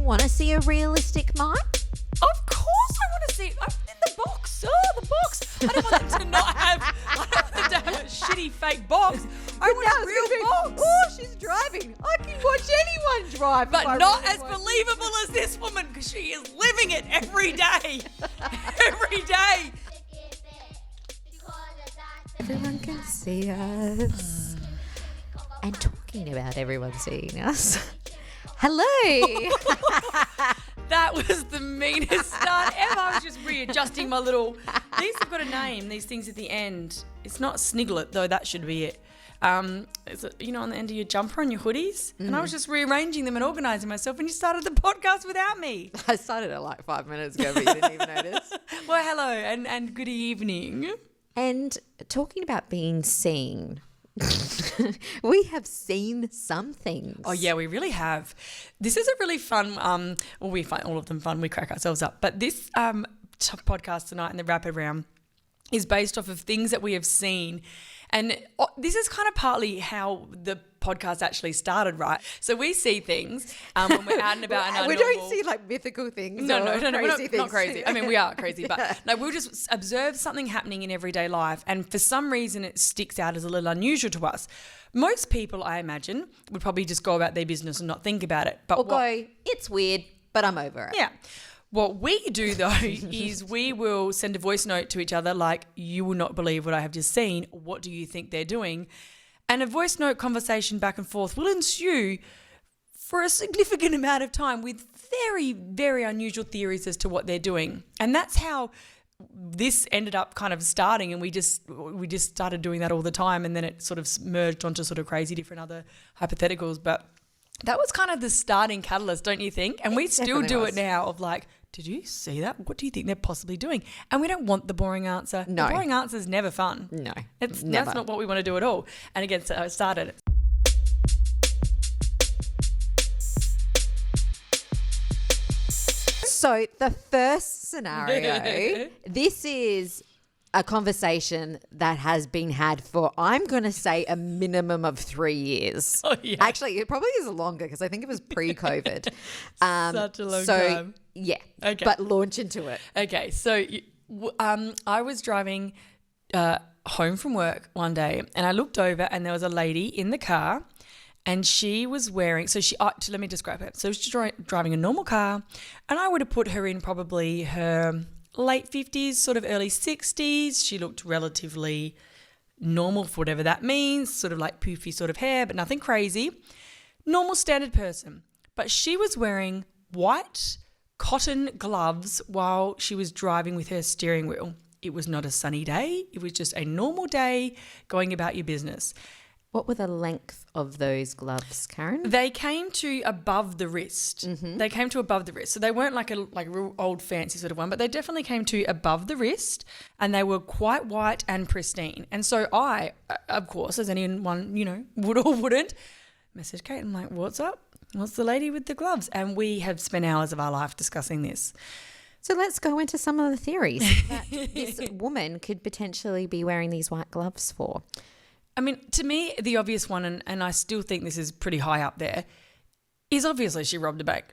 want to see a realistic mime? Of course I want to see it. In the box. Oh, the box. I don't want them to not have, I don't want them to have a shitty fake box. I want a real box. Oh, she's driving. I can watch anyone drive. But not as believable as this woman, because she is living it every day. Every day. Everyone can see us. And talking about everyone seeing us. Hello. That was the meanest start ever. I was just readjusting my little... These have got a name, these things at the end. It's not Sniglet, though that should be it. It's, on the end of your jumper and your hoodies. And I was just rearranging them and organising myself, and you started the podcast without me. I started it like 5 minutes ago, but you didn't even notice. Well, hello and good evening. And talking about being seen... we have seen some things. Oh yeah, we really have. This is a really fun. We find all of them fun. We crack ourselves up. But this podcast tonight in the rapid round is based off of things that we have seen, and this is kind of partly how the podcast actually started, right? So we see things when we're out and about and we don't see like mythical things. No, we're not crazy. Things. I mean, we are crazy, but no, we'll just observe something happening in everyday life, and for some reason it sticks out as a little unusual to us. Most people, I imagine, would probably just go about their business and not think about it. But go, it's weird, but I'm over it. Yeah. What we do, though, is we will send a voice note to each other like, you will not believe what I have just seen. What do you think they're doing? And a voice note conversation back and forth will ensue for a significant amount of time with very, very unusual theories as to what they're doing. And that's how this ended up kind of starting, and we just started doing that all the time, and then it sort of merged onto sort of crazy different other hypotheticals. But that was kind of the starting catalyst, don't you think? And we still do it now of like, did you see that? What do you think they're possibly doing? And we don't want the boring answer. No. The boring answer is never fun. No, that's never. not what we want to do at all. And again, so I started it. So the first scenario, this is a conversation that has been had for, I'm going to say, a minimum of 3 years. Oh, yeah. Actually, it probably is longer because I think it was pre-COVID. Such a long time. Yeah. Okay. But launch into it. Okay. So I was driving home from work one day, and I looked over and there was a lady in the car, and she was wearing, let me describe her. So she was driving a normal car, and I would have put her in probably her late 50s, sort of early 60s. She looked relatively normal for whatever that means, sort of like poofy sort of hair, but nothing crazy. Normal standard person. But she was wearing white cotton gloves while she was driving with her steering wheel. It was not a sunny day. It was just a normal day going about your business. What were the length of those gloves, Karen? They came to above the wrist. Mm-hmm. They came to above the wrist. So they weren't like a real old fancy sort of one, but they definitely came to above the wrist, and they were quite white and pristine. And so I, of course, as anyone, would or wouldn't, message Kate. I'm like, what's up? What's the lady with the gloves? And we have spent hours of our life discussing this. So let's go into some of the theories that this woman could potentially be wearing these white gloves for. I mean, to me, the obvious one, and I still think this is pretty high up there, is obviously she robbed a bank.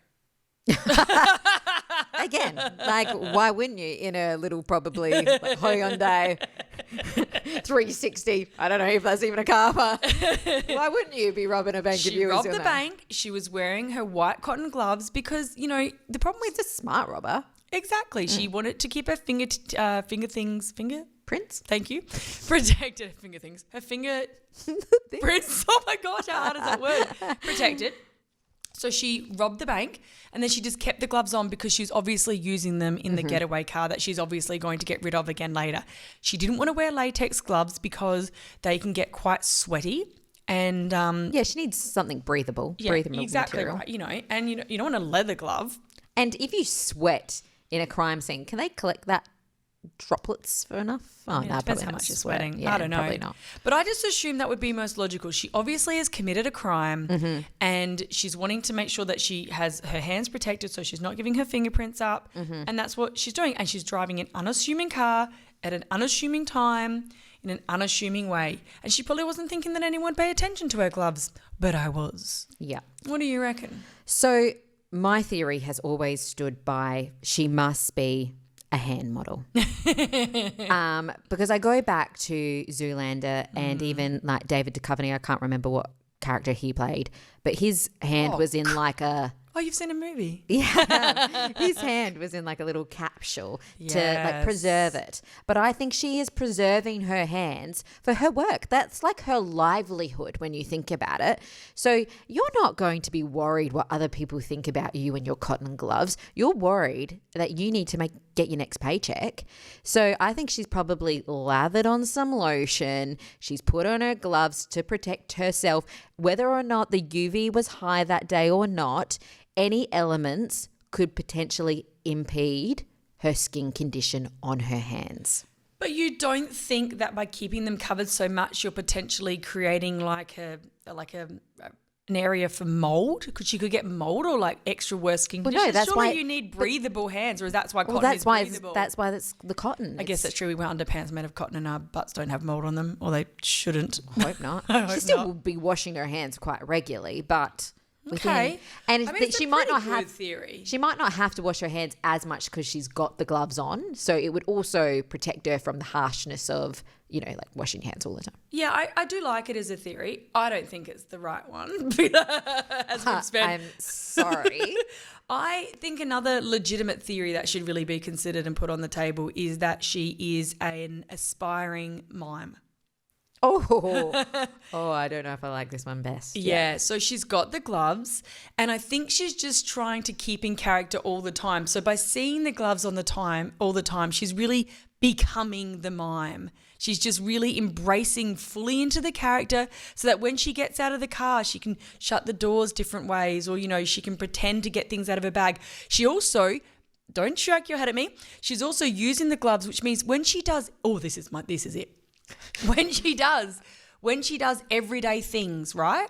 Again, like, why wouldn't you in a little probably Hyundai 360? I don't know if that's even a car park. Why wouldn't you be robbing a bank if you was doing that? She robbed the bank. She was wearing her white cotton gloves because, the problem with a smart robber. Exactly. She wanted to keep her fingerprints. Thank you. Protected her things. Her fingerprints. Oh my gosh, how hard is that word? Protected. So she robbed the bank, and then she just kept the gloves on because she's obviously using them in the getaway car that she's obviously going to get rid of again later. She didn't want to wear latex gloves because they can get quite sweaty. And she needs something breathable. Yeah, breathable exactly material. right. And you don't want a leather glove. And if you sweat in a crime scene, can they collect that droplets for enough? Oh, no, depends how much you're sweating. Yeah, I don't know. Probably not. But I just assume that would be most logical. She obviously has committed a crime, and she's wanting to make sure that she has her hands protected so she's not giving her fingerprints up, and that's what she's doing. And she's driving an unassuming car at an unassuming time in an unassuming way. And she probably wasn't thinking that anyone would pay attention to her gloves, but I was. Yeah. What do you reckon? So my theory has always stood by she must be a hand model. Because I go back to Zoolander and even like David Duchovny, I can't remember what character he played, but his hand was in like a... Oh, you've seen a movie? Yeah. His hand was in like a little capsule to like preserve it. But I think she is preserving her hands for her work. That's like her livelihood when you think about it. So you're not going to be worried what other people think about you and your cotton gloves. You're worried that you need to get your next paycheck. So I think she's probably lathered on some lotion. She's put on her gloves to protect herself. Whether or not the UV was high that day or not, any elements could potentially impede her skin condition on her hands. But you don't think that by keeping them covered so much, you're potentially creating like an area for mold? Because she could get mold or like extra worse skin conditions. No, that's surely why you need breathable hands, or is that why cotton that's is why breathable? that's why that's the cotton. I guess that's true. We wear underpants made of cotton and our butts don't have mold on them, or they shouldn't. I hope not. She still will be washing her hands quite regularly, but okay. And it's she a might not pretty have good theory. She might not have to wash her hands as much because she's got the gloves on. So it would also protect her from the harshness of, like washing your hands all the time. Yeah, I do like it as a theory. I don't think it's the right one. As we've spent. I'm sorry. I think another legitimate theory that should really be considered and put on the table is that she is an aspiring mime. Oh, I don't know if I like this one best. Yeah, so she's got the gloves and I think she's just trying to keep in character all the time. So by seeing the gloves all the time, she's really becoming the mime. She's just really embracing fully into the character so that when she gets out of the car, she can shut the doors different ways or, she can pretend to get things out of her bag. She also... Don't shake your head at me. She's also using the gloves, which means when she does... Oh, this is it. When she does everyday things, right?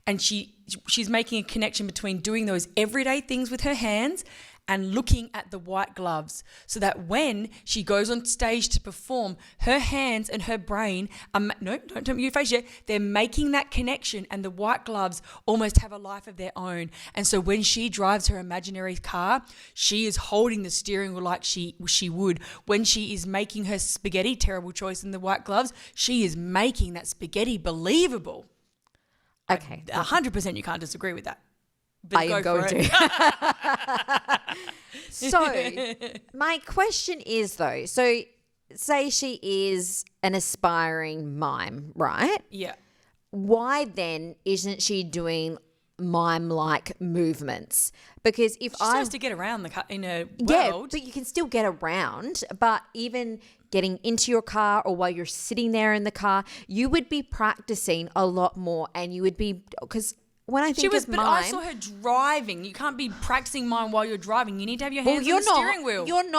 And she's making a connection between doing those everyday things with her hands and looking at the white gloves so that when she goes on stage to perform, her hands and her brain don't tell me your face yet, they're making that connection and the white gloves almost have a life of their own. And so when she drives her imaginary car, she is holding the steering wheel like she would. When she is making her spaghetti, terrible choice in the white gloves, she is making that spaghetti believable. Okay. 100% you can't disagree with that. But I am going to. So, my question is though, so say she is an aspiring mime, right? Yeah. Why then isn't she doing mime-like movements? Because if she has to get around in a world. Yeah, but you can still get around. But even getting into your car or while you're sitting there in the car, you would be practicing a lot more, and you would be because. When I think but I saw her driving. You can't be practicing mime while you're driving. You need to have your hands on the steering wheel. You're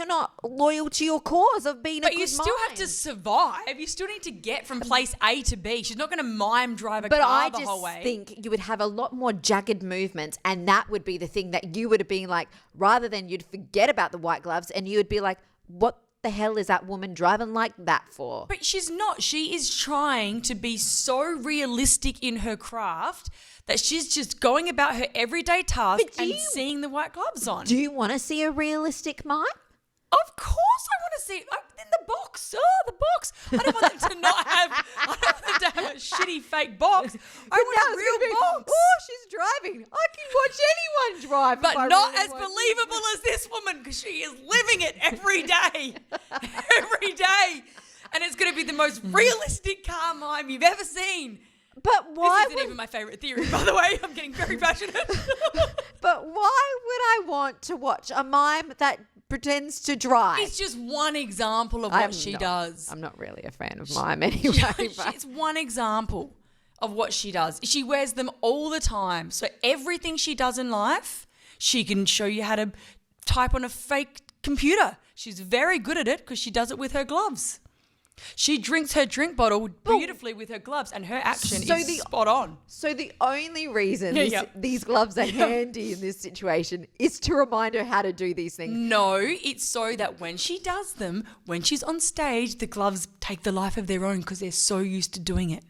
not loyal to your cause of being a good mime. But you still have to survive. You still need to get from place A to B. She's not going to mime drive a car the whole way. But I just think you would have a lot more jagged movements, and that would be the thing that you would have been like, rather than you'd forget about the white gloves and you would be like, what the hell is that woman driving like that for? But she's not. She is trying to be so realistic in her craft that she's just going about her everyday task and seeing the white gloves on. Do you want to see a realistic mime? Of course I want to see it. In the box. Oh, the box. I don't want them to have a shitty fake box. I want a real box. Oh, she's driving. I can watch anyone drive. But not as believable as this woman because she is living it every day. Every day. And it's going to be the most realistic car mime you've ever seen. But why This isn't even my favourite theory, by the way. I'm getting very passionate. But why would I want to watch a mime that pretends to drive? It's just one example of what she does. I'm not really a fan of mime anyway. It's one example of what she does. She wears them all the time. So everything she does in life, she can show you how to type on a fake computer. She's very good at it because she does it with her gloves. She drinks her drink bottle beautifully with her gloves and her action is spot on. So the only reason these gloves are handy in this situation is to remind her how to do these things. No, it's so that when she does them, when she's on stage, the gloves take the life of their own because they're so used to doing it.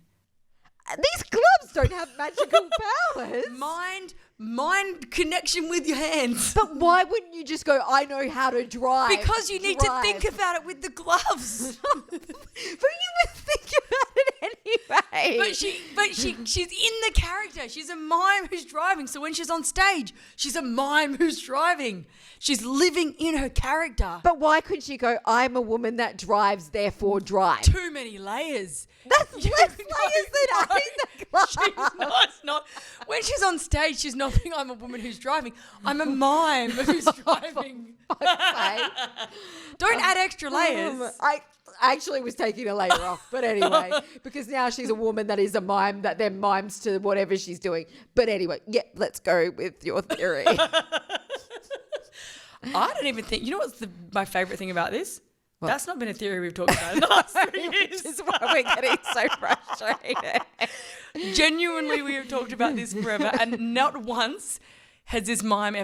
These gloves don't have magical powers. Mind mind connection with your hands. But why wouldn't you just go, I know how to drive? Because you need to think about it with the gloves. But you would think about it anyway. She's in the character. She's a mime who's driving. So when she's on stage, she's a mime who's driving. She's living in her character. But why couldn't she go, I'm a woman that drives, therefore drive? Too many layers. That's less layers than I'm in the club. It's not. When she's on stage, she's not being, I'm a woman who's driving. I'm a mime who's driving. Don't add extra layers. I actually was taking a layer off, but anyway, because now she's a woman that is a mime that then mimes to whatever she's doing. But anyway, yeah, let's go with your theory. I don't even think, you know what's my favourite thing about this? What? That's not been a theory we've talked about in the last 3 years. Which is why we're getting so frustrated. Genuinely, we have talked about this forever, and not once has this mime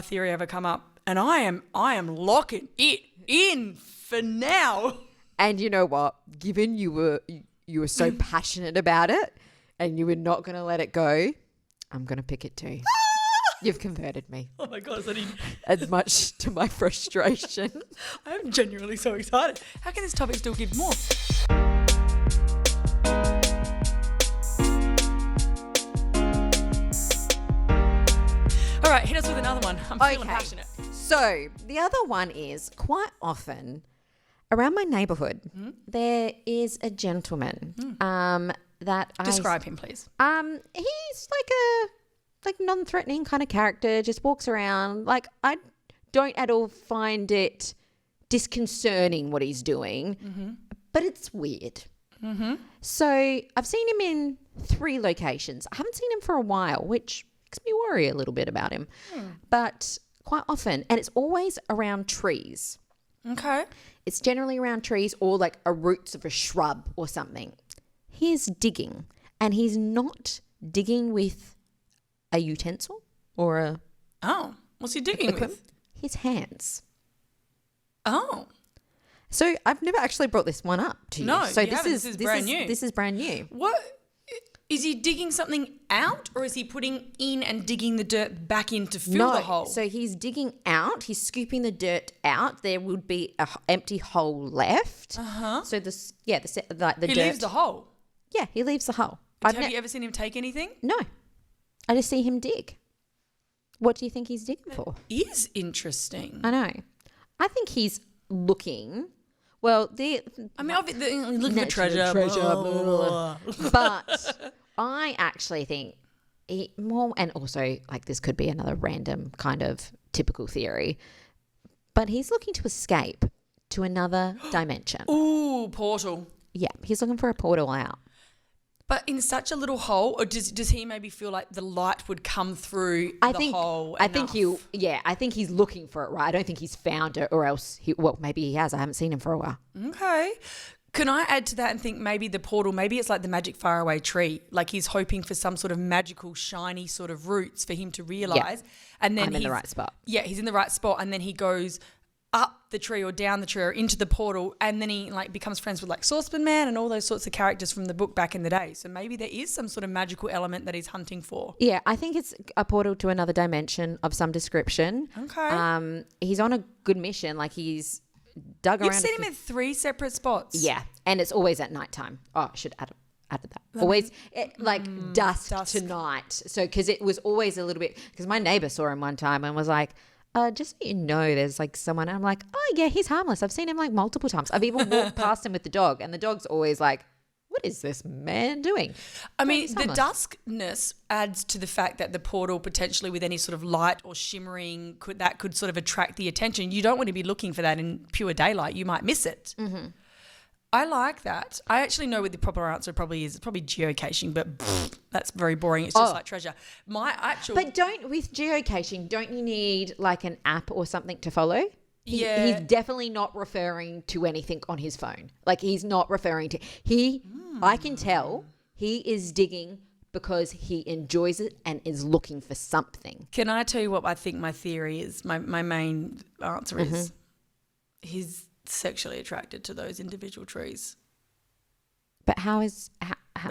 theory ever come up. And I am locking it in for now. And you know what? Given you were so passionate about it, and you were not going to let it go, I'm going to pick it too. You've converted me. Oh my God, is as much to my frustration. I'm genuinely so excited. How can this topic still give more? All right, hit us with another one. I'm feeling passionate. So the other one is quite often around my neighbourhood, there is a gentleman that Describe him, please. He's like non-threatening kind of character, just walks around. Like, I don't at all find it disconcerting what he's doing, but it's weird. So I've seen him in 3 locations. I haven't seen him for a while, which makes me worry a little bit about him. But quite often, and it's always around trees. Okay. It's generally around trees or like a roots of a shrub or something. He's digging, and he's not digging with a utensil or a... Oh, what's he digging with? His hands. Oh. So I've never actually brought this one up to you. No, so you haven't. This is brand new. This is brand new. What? Is he digging something out, or is he putting in and digging the dirt back in to fill the hole? So he's digging out. He's scooping the dirt out. There would be an empty hole left. So the dirt. He leaves the hole? Yeah, he leaves the hole. Have you ever seen him take anything? No. I just see him dig. What do you think he's digging for? Is interesting. I know. I think he's looking. Well, look for treasure. But I actually think and also like this could be another random kind of typical theory, but he's looking to escape to another dimension. Ooh, portal. Yeah, he's looking for a portal out. But in such a little hole, or does he maybe feel like the light would come through the hole enough? I think he's looking for it, right? I don't think he's found it, or else maybe he has. I haven't seen him for a while. Okay. Can I add to that and think maybe the portal, maybe it's like the magic faraway tree, like he's hoping for some sort of magical, shiny sort of roots for him to realise. Yeah. And then I'm in the right spot. Yeah, he's in the right spot, and then he goes up the tree or down the tree or into the portal, and then he like becomes friends with like Saucepan Man and all those sorts of characters from the book back in the day. So maybe there is some sort of magical element that he's hunting for. Yeah, I think it's a portal to another dimension of some description. Okay. He's on a good mission. Like he's dug around. You've seen him in 3 separate spots. Yeah, and it's always at nighttime. Oh, I should add that. Always dusk to night. So because it was always a little bit, because my neighbour saw him one time and was like, just so you know, there's like someone. I'm like, oh yeah, he's harmless. I've seen him like multiple times. I've even walked past him with the dog, and the dog's always like, what is this man doing? I mean, the duskness adds to the fact that the portal potentially with any sort of light or shimmering could sort of attract the attention. You don't want to be looking for that in pure daylight. You might miss it. Mm-hmm. I like that. I actually know what the proper answer probably is. It's probably geocaching, but that's very boring. It's just like treasure. But with geocaching, don't you need like an app or something to follow? Yeah. He's definitely not referring to anything on his phone. Like he's not referring to I can tell he is digging because he enjoys it and is looking for something. Can I tell you what I think my theory is? My main answer is he's sexually attracted to those individual trees. But how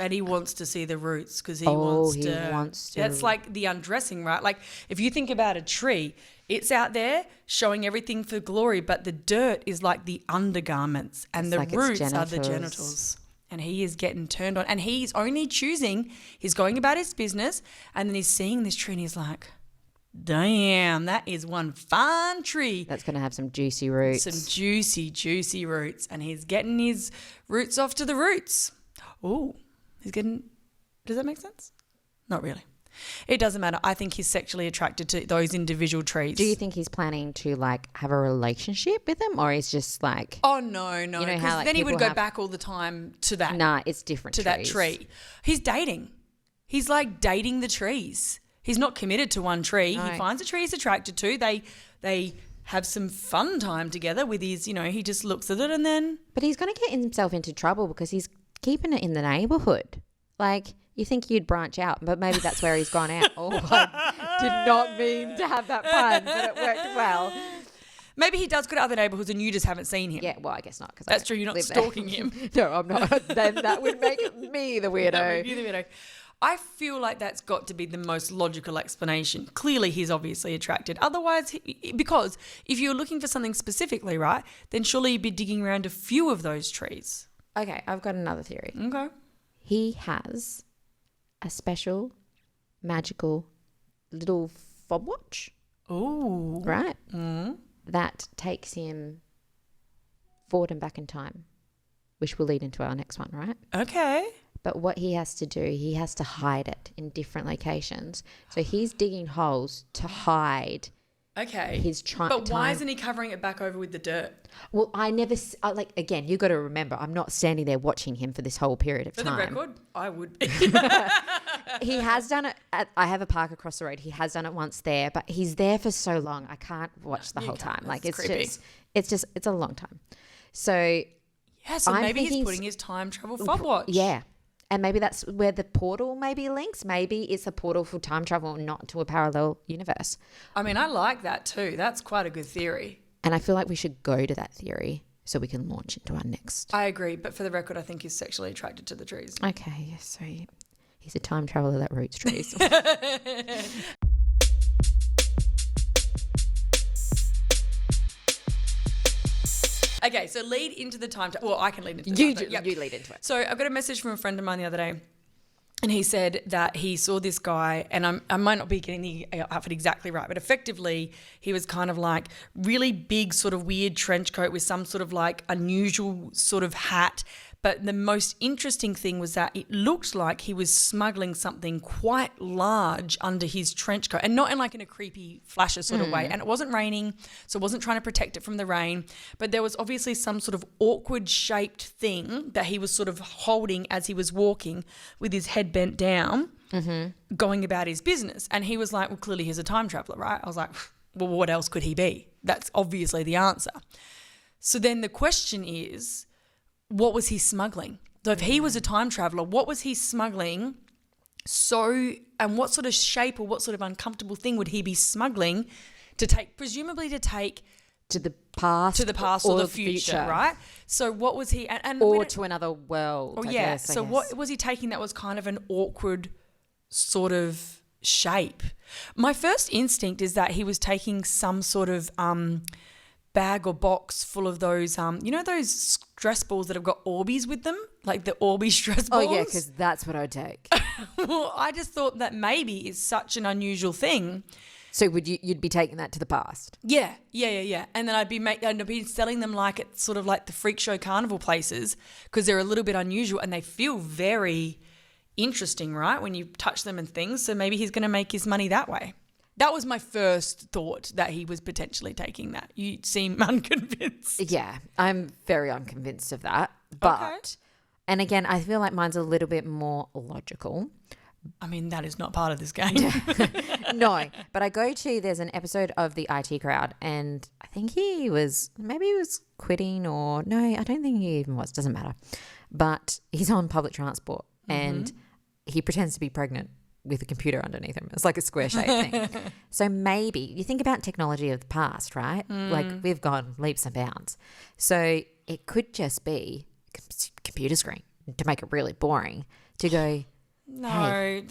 And he wants to see the roots because he wants to. That's like the undressing, right? Like if you think about a tree, it's out there showing everything for glory, but the dirt is like the undergarments and the roots are the genitals. And he is getting turned on and he's only choosing, he's going about his business and then he's seeing this tree and he's like, damn, that is one fine tree. That's going to have some juicy roots. Some juicy, juicy roots. And he's getting his roots off to the roots. Oh, he's getting, does that make sense? Not really. It doesn't matter. I think he's sexually attracted to those individual trees. Do you think he's planning to like have a relationship with them or he's just like... Oh, no. You know how like then he would go back all the time to that. Nah, it's different to trees. That tree. He's dating. He's like dating the trees. He's not committed to one tree. No. He finds a tree he's attracted to. They have some fun time together with his, he just looks at it and then... But he's going to get himself into trouble because he's keeping it in the neighbourhood. Like... You think you'd branch out, but maybe that's where he's gone out. Oh, I did not mean to have that pun, but it worked well. Maybe he does go to other neighbourhoods and you just haven't seen him. Yeah, well, I guess not. That's true. You're not stalking him. No, I'm not. Then that would make me the weirdo. That would be the weirdo. I feel like that's got to be the most logical explanation. Clearly, he's obviously attracted. Otherwise, because if you're looking for something specifically, right, then surely you'd be digging around a few of those trees. Okay, I've got another theory. Okay. He has... a special, magical little fob watch. Ooh. Right? Mm. That takes him forward and back in time, which will lead into our next one, right? Okay. But what he has to do, he has to hide it in different locations. So he's digging holes to hide his time. But why isn't he covering it back over with the dirt? Well, again, you got to remember, I'm not standing there watching him for this whole period of time. For the record, I would. He has done it. I have a park across the road. He has done it once there, but he's there for so long. I can't watch the whole time. Like it's a long time. So yeah, so maybe he's putting his time travel fob watch. Yeah. And maybe that's where the portal maybe links. Maybe it's a portal for time travel, not to a parallel universe. I mean, I like that too. That's quite a good theory. And I feel like we should go to that theory so we can launch into our next. I agree. But for the record, I think he's sexually attracted to the trees. Okay. So he's a time traveler that roots trees. Okay, so lead into the time. Well, I can lead into the time. You lead into it. So I got a message from a friend of mine the other day, and he said that he saw this guy, and I might not be getting the outfit exactly right, but effectively he was kind of like really big, sort of weird trench coat with some sort of like unusual sort of hat. But the most interesting thing was that it looked like he was smuggling something quite large under his trench coat, and not in like in a creepy flasher sort of way. And it wasn't raining, so it wasn't trying to protect it from the rain. But there was obviously some sort of awkward shaped thing that he was sort of holding as he was walking with his head bent down, going about his business. And he was like, well, clearly he's a time traveler, right? I was like, well, what else could he be? That's obviously the answer. So then the question is, what was he smuggling? So if he was a time traveler, what was he smuggling? And what sort of shape or what sort of uncomfortable thing would he be smuggling to take, presumably to take to the past or the future, right? So what was he, or to another world? I guess. So what was he taking that was kind of an awkward sort of shape? My first instinct is that he was taking some sort of bag or box full of those, those stress balls that have got Orbeez with them, like the Orbeez stress balls. Oh yeah, because that's what I take. Well, I just thought that maybe is such an unusual thing. So you'd be taking that to the past? Yeah. And then I'd be selling them like at sort of like the freak show carnival places because they're a little bit unusual and they feel very interesting, right? When you touch them and things. So maybe he's going to make his money that way. That was my first thought, that he was potentially taking that. You seem unconvinced. Yeah, I'm very unconvinced of that. But, and again, I feel like mine's a little bit more logical. I mean, that is not part of this game. No, but there's an episode of the IT Crowd, and I think he was quitting or no, I don't think he even was. Doesn't matter. But he's on public transport and he pretends to be pregnant with a computer underneath him. It's like a square shape thing. So maybe you think about technology of the past, right? Like we've gone leaps and bounds. So it could just be a computer screen to make it really boring. to go, No, hey.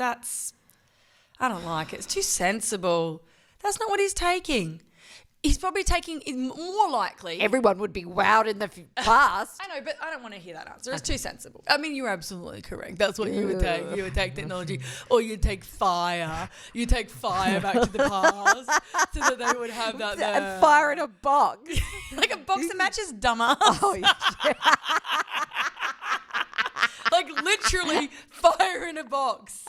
I don't like it. It's too sensible. That's not what he's taking. He's probably taking, more likely. Everyone would be wowed in the past. I know, but I don't want to hear that answer. It's too sensible. I mean, you're absolutely correct. That's what you would take. You would take technology, or you'd take fire. You take fire back to the past so that they would have that there. And fire in a box. Like a box of matches, dumbass. Oh, yeah. Like literally fire in a box.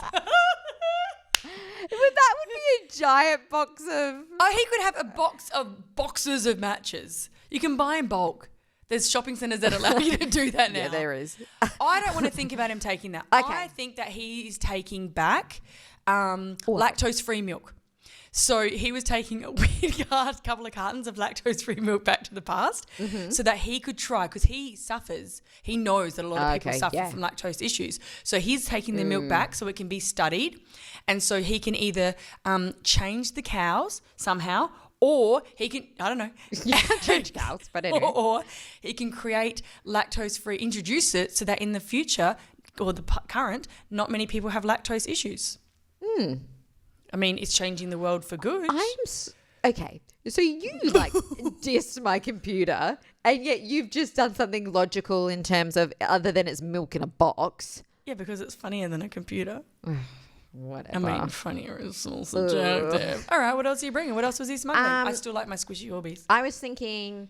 That would be a giant box of... Oh, he could have a box of boxes of matches. You can buy in bulk. There's shopping centres that allow you to do that now. Yeah, there is. I don't want to think about him taking that. Okay. I think that he's taking back lactose-free milk. So he was taking a weird couple of cartons of lactose-free milk back to the past so that he could try, because he suffers. He knows that a lot of people suffer from lactose issues. So he's taking the milk back so it can be studied. And so he can either change the cows somehow, or he can, I don't know. You can't change cows, but anyway. Or he can create lactose-free, introduce it so that in the future, or the current, not many people have lactose issues. I mean, it's changing the world for good. Okay, so you diss my computer, and yet you've just done something logical in terms of, other than it's milk in a box. Yeah, because it's funnier than a computer. Whatever. I mean, funnier is all subjective. All right, what else are you bringing? What else was he smuggling? I still like my squishy Orbeez. I was thinking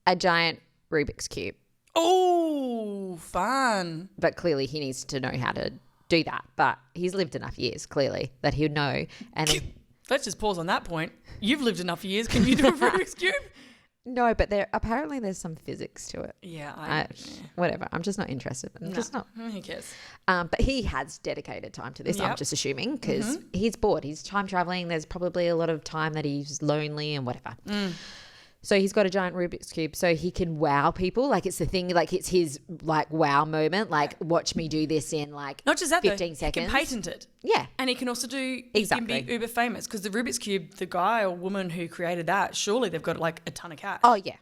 a giant Rubik's Cube. Oh, fun. But clearly he needs to know how to do that. But he's lived enough years, clearly, that he'll know. And let's just pause on that point. You've lived enough years. Can you do a Rubik's Cube? No, but apparently there's some physics to it. Yeah. Whatever. I'm just not interested. Just not. Who cares? But he has dedicated time to this, I'm just assuming, because he's bored. He's time traveling. There's probably a lot of time that he's lonely and whatever. So he's got a giant Rubik's Cube so he can wow people. Like, it's the thing, like, it's his, like, wow moment. Like, watch me do this in, like, not just that, 15 seconds. He can patent it. Yeah. And he can also Exactly. He can be uber famous, because the Rubik's Cube, the guy or woman who created that, surely they've got, like, a ton of cash. Oh, yeah.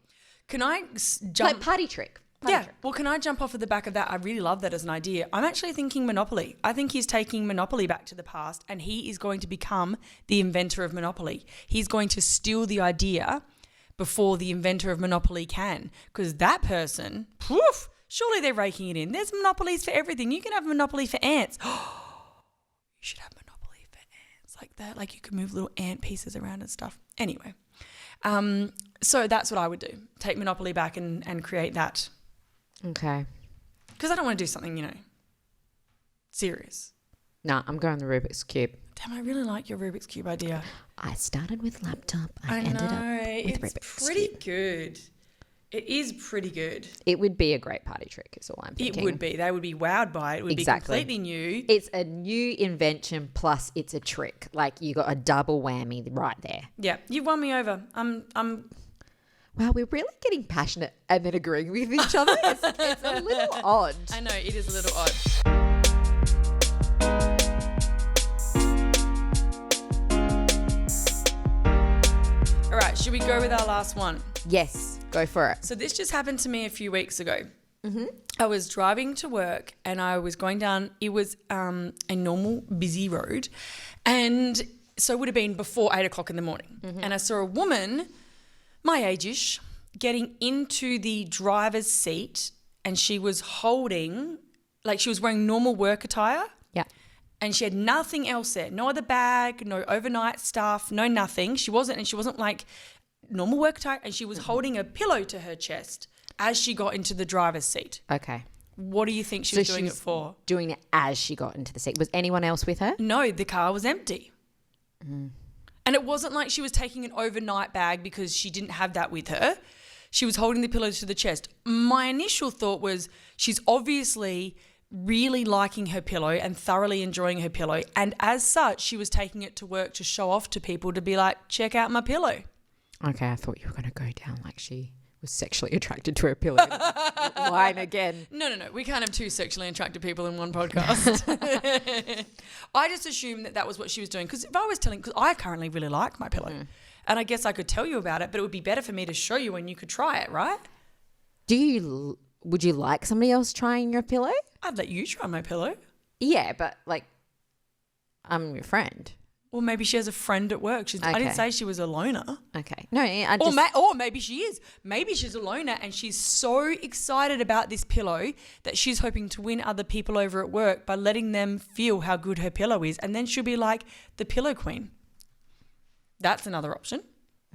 Can I jump? Like, party trick. Well, can I jump off of the back of that? I really love that as an idea. I'm actually thinking Monopoly. I think he's taking Monopoly back to the past, and he is going to become the inventor of Monopoly. He's going to steal the idea before the inventor of Monopoly can, because that person, poof, surely they're raking it in. There's monopolies for everything. You can have Monopoly for ants. You should have Monopoly for ants like that. Like, you can move little ant pieces around and stuff. Anyway, so that's what I would do. Take Monopoly back and create that. Okay. Because I don't want to do something, serious. No, I'm going the Rubik's Cube. Damn, I really like your Rubik's Cube idea. I started with laptop. I ended up with Rubik's It's pretty good. It is pretty good. It would be a great party trick is all I'm thinking. It would be. They would be wowed by it. It would be completely new. It's a new invention plus it's a trick. Like, you got a double whammy right there. Yeah, you've won me over. Wow, we're really getting passionate and then agreeing with each other. It's a little odd. I know, it is a little odd. All right, should we go with our last one? Yes, go for it. So this just happened to me a few weeks ago. I was driving to work and I was going down, it was a normal busy road, and so it would have been before 8 o'clock in the morning. And I saw a woman, my age-ish, getting into the driver's seat, and she was holding, like, she was wearing normal work attire. Yeah. And she had nothing else there. No other bag, no overnight stuff, no nothing. She wasn't like normal work attire, and she was holding a pillow to her chest as she got into the driver's seat. Okay. What do you think she was doing it for? Doing it as she got into the seat. Was anyone else with her? No, the car was empty. And it wasn't like she was taking an overnight bag because she didn't have that with her. She was holding the pillow to the chest. My initial thought was, she's obviously really liking her pillow and thoroughly enjoying her pillow. And as such, she was taking it to work to show off to people, to be like, check out my pillow. Okay, I thought you were going to go down like she was sexually attracted to her pillow. Line again. No. We can't have two sexually attracted people in one podcast. I just assumed that was what she was doing. Because if I was because I currently really like my pillow. And I guess I could tell you about it, but it would be better for me to show you and you could try it, right? Would you like somebody else trying your pillow? I'd let you try my pillow. Yeah, but like, I'm your friend. Or maybe she has a friend at work. I didn't say she was a loner. Okay. No, I just... Or maybe she is. Maybe she's a loner and she's so excited about this pillow that she's hoping to win other people over at work by letting them feel how good her pillow is. And then she'll be like the pillow queen. That's another option.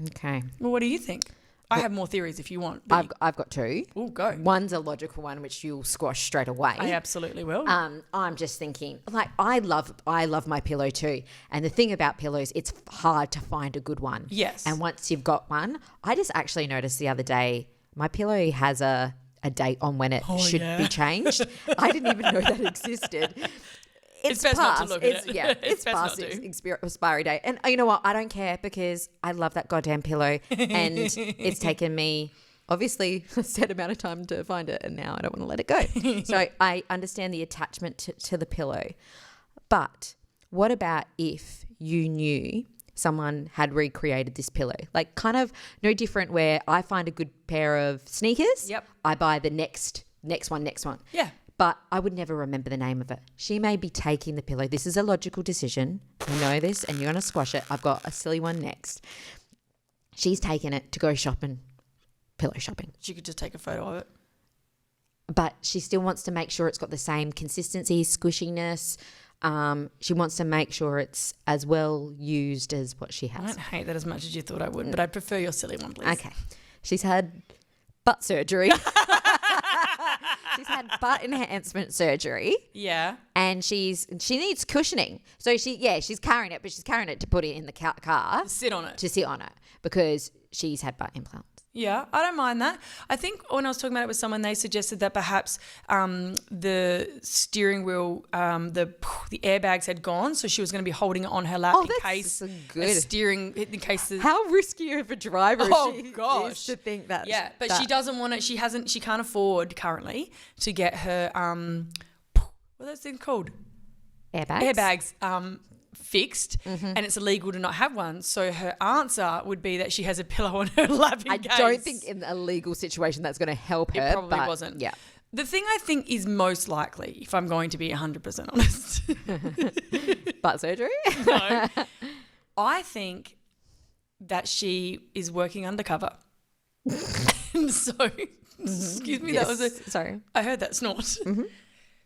Okay. Well, what do you think? I have more theories if you want. I've got two. Oh, go. One's a logical one, which you'll squash straight away. I absolutely will. I'm just thinking, like, I love my pillow too. And the thing about pillows, it's hard to find a good one. Yes. And once you've got one, I just actually noticed the other day, my pillow has a date on when it should be changed. I didn't even know that existed. It's best past. not to look at it. Yeah, it's past its expiry date. And you know what? I don't care because I love that goddamn pillow. And it's taken me, obviously, a set amount of time to find it. And now I don't want to let it go. So I understand the attachment to the pillow. But what about if you knew someone had recreated this pillow? Like kind of no different where I find a good pair of sneakers. Yep. I buy the next one. Yeah. But I would never remember the name of it. She may be taking the pillow. This is a logical decision. You know this and you're going to squash it. I've got a silly one next. She's taken it to go shopping, pillow shopping. She could just take a photo of it. But she still wants to make sure it's got the same consistency, squishiness. She wants to make sure it's as well used as what she I has. don't hate that as much as you thought I would, but I'd prefer your silly one, please. Okay. She's had butt surgery. She's had butt enhancement surgery. Yeah. And she needs cushioning. So she's carrying it, but she's carrying it to put it in the car. To sit on it. To sit on it because she's had butt implants. Yeah, I don't mind that. I think when I was talking about it with someone, they suggested that perhaps the steering wheel, the airbags had gone, so she was going to be holding it on her lap in case How risky of a driver is to think that. Yeah, but she doesn't want it. She can't afford currently to get her what are those things called? Airbags fixed, and it's illegal to not have one. So her answer would be that she has a pillow on her lap in case. I don't think in a legal situation that's going to help her. It probably wasn't. Yeah. The thing I think is most likely, if I'm going to be 100% honest. Butt surgery? No. I think that she is working undercover. And so, excuse me, yes. that was Sorry. I heard that snort. Mm-hmm.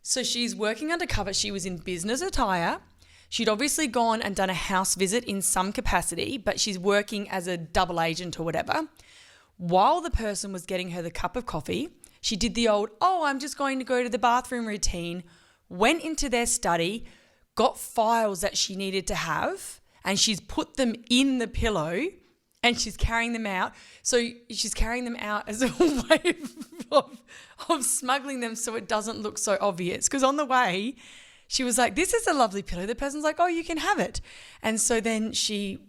So she's working undercover. She was in business attire. She'd obviously gone and done a house visit in some capacity, but she's working as a double agent or whatever. While the person was getting her the cup of coffee, she did the old, I'm just going to go to the bathroom routine, went into their study, got files that she needed to have, and she's put them in the pillow and she's carrying them out. So she's carrying them out as a way of smuggling them so it doesn't look so obvious. Because on the way, she was like, this is a lovely pillow. The person's like, you can have it. And so then she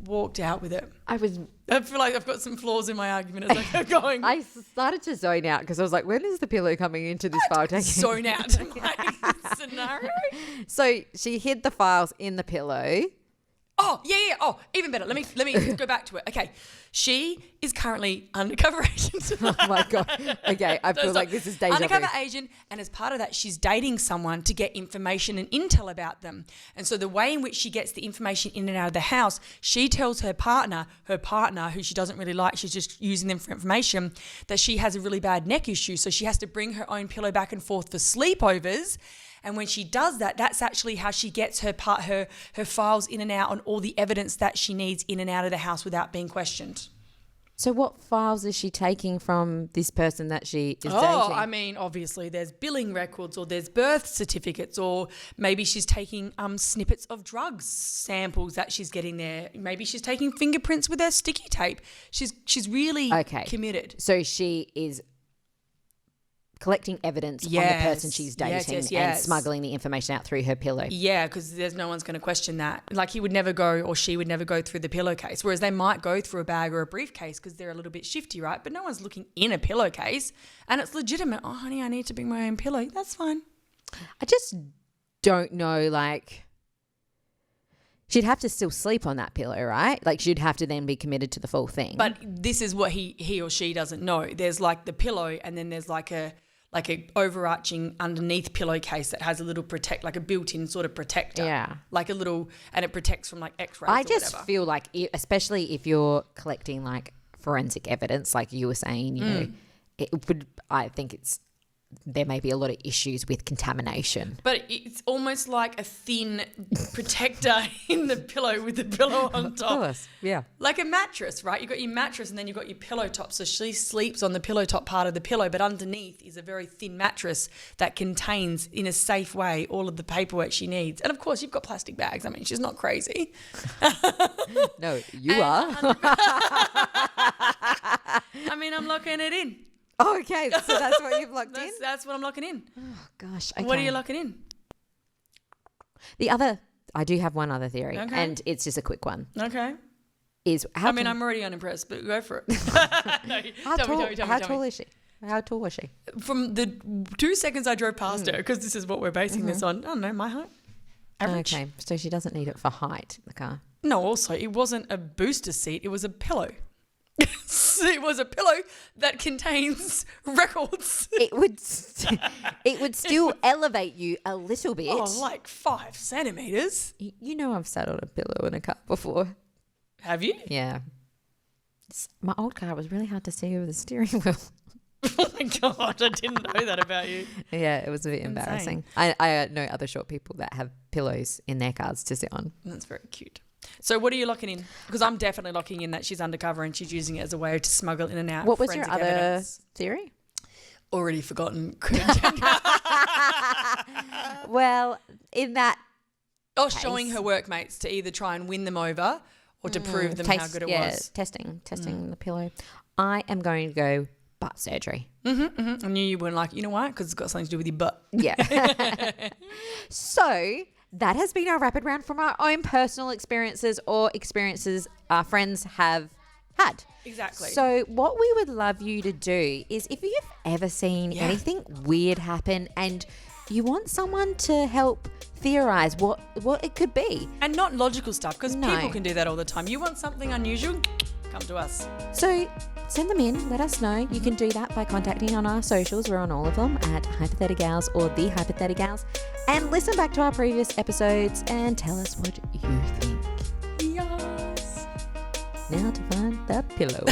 walked out with it. I feel like I've got some flaws in my argument as I kept going. I started to zone out because I was like, when is the pillow coming into this file taking? Zone out my scenario. So she hid the files in the pillow. Oh, yeah. Oh, even better. Let me go back to it. Okay. She is currently undercover agent. Oh my God. Okay. I feel like this is deja vu. Undercover agent. And as part of that, she's dating someone to get information and intel about them. And so the way in which she gets the information in and out of the house, she tells her partner, who she doesn't really like, she's just using them for information, that she has a really bad neck issue. So she has to bring her own pillow back and forth for sleepovers. And when she does that, that's actually how she gets her files in and out and all the evidence that she needs in and out of the house without being questioned. So what files is she taking from this person that she is dating? I mean, obviously there's billing records or there's birth certificates, or maybe she's taking snippets of drugs samples that she's getting there. Maybe she's taking fingerprints with her sticky tape. She's really committed. So she is collecting evidence on the person she's dating and smuggling the information out through her pillow. Yeah, because there's no one's going to question that. Like he would never go or she would never go through the pillowcase, whereas they might go through a bag or a briefcase because they're a little bit shifty, right? But no one's looking in a pillowcase and it's legitimate. Oh, honey, I need to bring my own pillow. That's fine. I just don't know, like... She'd have to still sleep on that pillow, right? Like she'd have to then be committed to the full thing. But this is what he or she doesn't know. There's like the pillow and then there's like a like a overarching underneath pillowcase that has a little like a built-in sort of protector. Yeah. Like a little, and it protects from like X-rays I or just whatever. feel like, especially if you're collecting like forensic evidence, like you were saying, you know, I think there may be a lot of issues with contamination. But it's almost like a thin protector in the pillow with the pillow on top. Of course, yeah. Like a mattress, right? You've got your mattress and then you've got your pillow top. So she sleeps on the pillow top part of the pillow, but underneath is a very thin mattress that contains, in a safe way, all of the paperwork she needs. And of course, you've got plastic bags. I mean, she's not crazy. No, you are. I mean, I'm locking it in. Okay, so that's what you've locked in? That's what I'm locking in. Oh, gosh. Okay. What are you locking in? I do have one other theory, Okay. and it's just a quick one. Okay. I'm already unimpressed, but go for it. No, How tell tall, me. how tall is she? How tall was she? From the 2 seconds I drove past her, because this is what we're basing this on. I don't know, my height. Average. Okay, so she doesn't need it for height in the car. No, also, it wasn't a booster seat. It was a pillow. It was a pillow that contains records. It would still elevate you a little bit. Oh, like 5 centimeters. You know I've sat on a pillow in a car before. Have you? Yeah. My old car was really hard to see over the steering wheel. Oh my God, I didn't know that about you. Yeah, it was a bit embarrassing. I know other short people that have pillows in their cars to sit on. That's very cute. So what are you locking in? Because I'm definitely locking in that she's undercover and she's using it as a way to smuggle in and out. What was your forensic other evidence. theory? Already forgotten. Well, in that case, showing her workmates to either try and win them over or to prove them how good it was. Testing the pillow. I am going to go butt surgery. I knew you weren't like, you know why? Because it's got something to do with your butt. Yeah. So that has been our rapid round from our own personal experiences or experiences our friends have had. Exactly. So what we would love you to do is, if you've ever seen anything weird happen and you want someone to help theorize what it could be. And not logical stuff, because No. people can do that all the time. You want something unusual? Come to us. So send them in, let us know. You can do that by contacting on our socials. We're on all of them at Hypotheticals or The Hypotheticals. And listen back to our previous episodes and tell us what you think. Yes. Now to find the pillow.